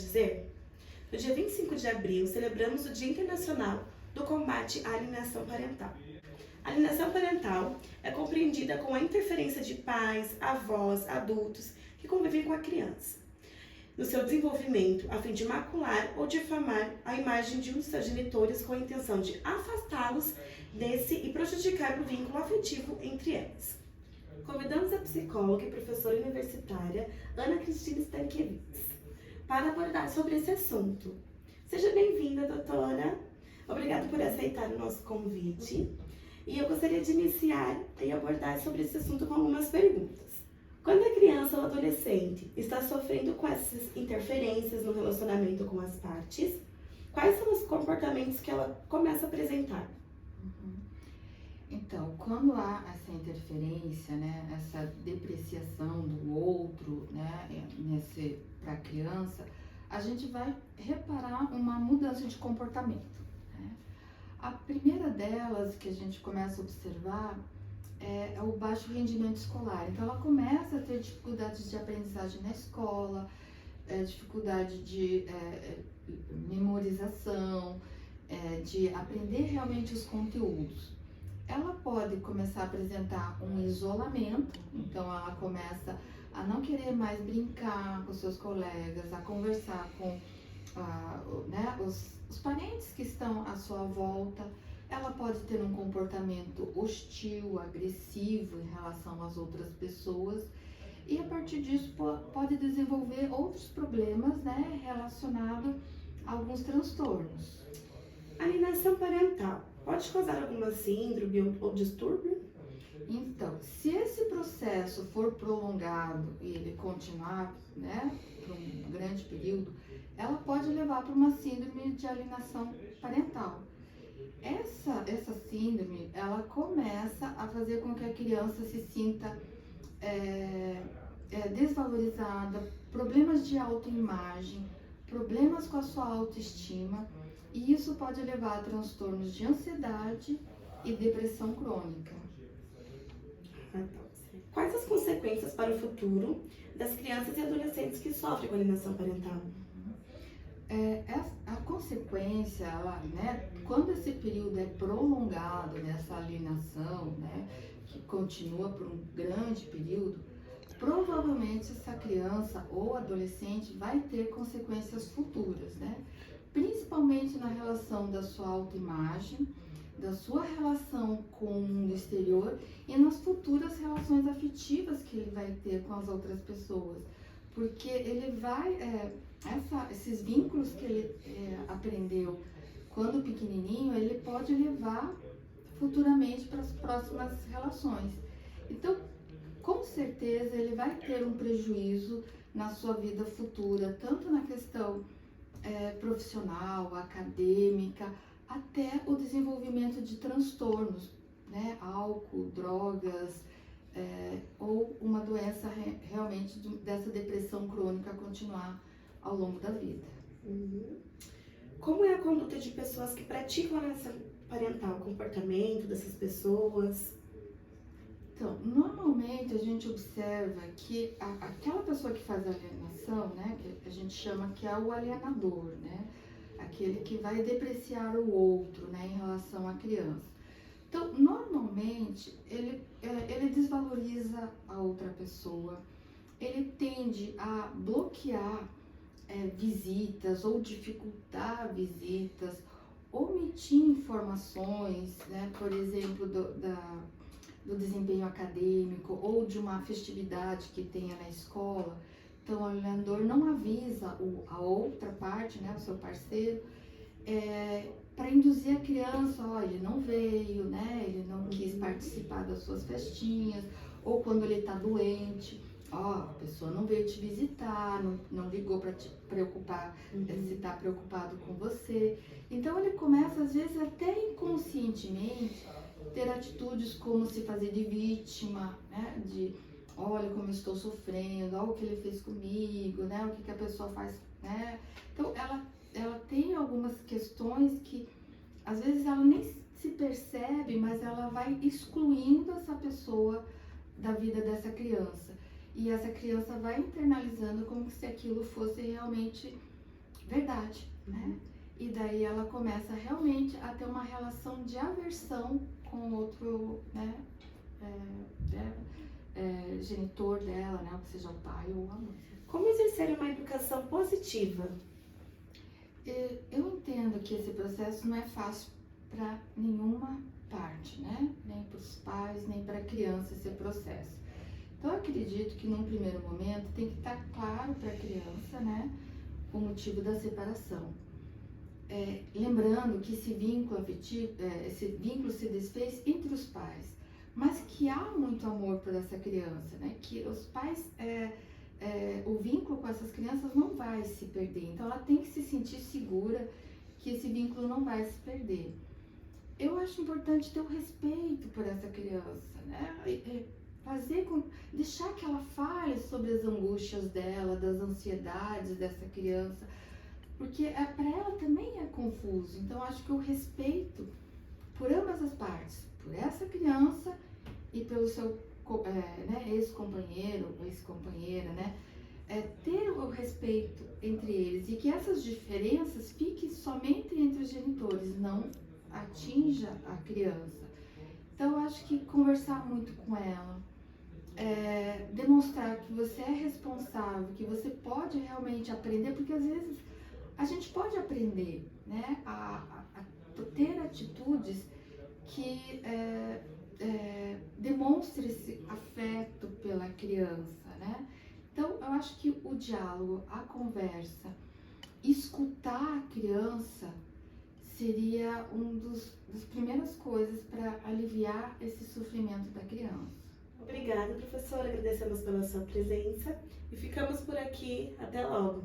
dizer? No dia 25 de abril, celebramos o Dia Internacional do Combate à Alienação Parental. A alienação parental é compreendida com a interferência de pais, avós, adultos que convivem com a criança, no seu desenvolvimento, a fim de macular ou difamar a imagem de um dos seus genitores com a intenção de afastá-los desse e prejudicar o vínculo afetivo entre eles. Convidamos a psicóloga e professora universitária Ana Cristina Stankiewicz para abordar sobre esse assunto. Seja bem-vinda, doutora. Obrigada por aceitar o nosso convite. E eu gostaria de iniciar e abordar sobre esse assunto com algumas perguntas. Quando a criança ou adolescente está sofrendo com essas interferências no relacionamento com as partes, quais são os comportamentos que ela começa a apresentar? Então, quando há essa interferência, né, essa depreciação do outro, né, para a criança, a gente vai reparar uma mudança de comportamento. Né? A primeira delas que a gente começa a observar é o baixo rendimento escolar. Então, ela começa a ter dificuldades de aprendizagem na escola, dificuldade de memorização, de aprender realmente os conteúdos. Ela pode começar a apresentar um isolamento, então ela começa a não querer mais brincar com seus colegas, a conversar com os parentes que estão à sua volta. Ela pode ter um comportamento hostil, agressivo em relação às outras pessoas e a partir disso pode desenvolver outros problemas, né, relacionados a alguns transtornos. A alienação parental pode causar alguma síndrome ou distúrbio? Então, se esse processo for prolongado e ele continuar, né, por um grande período, ela pode levar para uma síndrome de alienação parental. Essa síndrome, ela começa a fazer com que a criança se sinta desvalorizada, problemas de autoimagem, problemas com a sua autoestima, e isso pode levar a transtornos de ansiedade e depressão crônica. Quais as consequências para o futuro das crianças e adolescentes que sofrem com alienação parental? A consequência, né, quando esse período é prolongado, nessa alienação, né, que continua por um grande período, provavelmente essa criança ou adolescente vai ter consequências futuras, né, principalmente na relação da sua autoimagem, da sua relação com o mundo exterior e nas futuras relações afetivas que ele vai ter com as outras pessoas, porque ele vai esses vínculos que ele aprendeu quando pequenininho, ele pode levar futuramente para as próximas relações. Então, com certeza, ele vai ter um prejuízo na sua vida futura, tanto na questão profissional, acadêmica, até o desenvolvimento de transtornos, né? Álcool, drogas, ou uma doença realmente dessa depressão crônica continuar ao longo da vida. Como é a conduta de pessoas que praticam alienação parental, o comportamento dessas pessoas? Então, normalmente a gente observa que aquela pessoa que faz a alienação, né, que a gente chama que é o alienador, né, aquele que vai depreciar o outro, né, em relação à criança. Então, normalmente, ele desvaloriza a outra pessoa, ele tende a bloquear visitas ou dificultar visitas, omitir informações, né, por exemplo, do desempenho acadêmico ou de uma festividade que tenha na escola. Então, o alienador não avisa a outra parte, né, o seu parceiro, para induzir a criança, ele não veio, né, ele não quis participar das suas festinhas, ou quando ele está doente, a pessoa não veio te visitar, não ligou para te preocupar, se está preocupado com você. Então, ele começa, às vezes, até inconscientemente, ter atitudes como se fazer de vítima, né, de olha como eu estou sofrendo, olha o que ele fez comigo, né, o que a pessoa faz, né. Então, ela tem algumas questões que, às vezes, ela nem se percebe, mas ela vai excluindo essa pessoa da vida dessa criança. E essa criança vai internalizando como se aquilo fosse realmente verdade, né? E daí ela começa realmente a ter uma relação de aversão com o outro, né? Genitor dela, né? Ou seja, o pai ou a mãe. Como exercer uma educação positiva? Eu entendo que esse processo não é fácil para nenhuma parte, né? Nem para os pais, nem para a criança esse processo. Então, eu acredito que num primeiro momento tem que estar claro para a criança, né? O motivo da separação. Lembrando que esse vínculo afetivo, esse vínculo se desfez entre os pais, mas que há muito amor por essa criança, né? Que os pais, o vínculo com essas crianças não vai se perder, então ela tem que se sentir segura que esse vínculo não vai se perder. Eu acho importante ter o respeito por essa criança, né? Deixar que ela fale sobre as angústias dela, das ansiedades dessa criança, porque para ela também é confuso. Então acho que o respeito por ambas as partes, por essa criança e pelo seu ex-companheiro ou ex-companheira, né? Ter o respeito entre eles e que essas diferenças fiquem somente entre os genitores, não atinja a criança. Então acho que conversar muito com ela, demonstrar que você é responsável, que você pode realmente aprender, porque às vezes a gente pode aprender, né, a ter atitudes que demonstrem esse afeto pela criança, né? Então, eu acho que o diálogo, a conversa, escutar a criança seria das primeiras coisas para aliviar esse sofrimento da criança. Obrigada, professora. Agradecemos pela sua presença e ficamos por aqui. Até logo.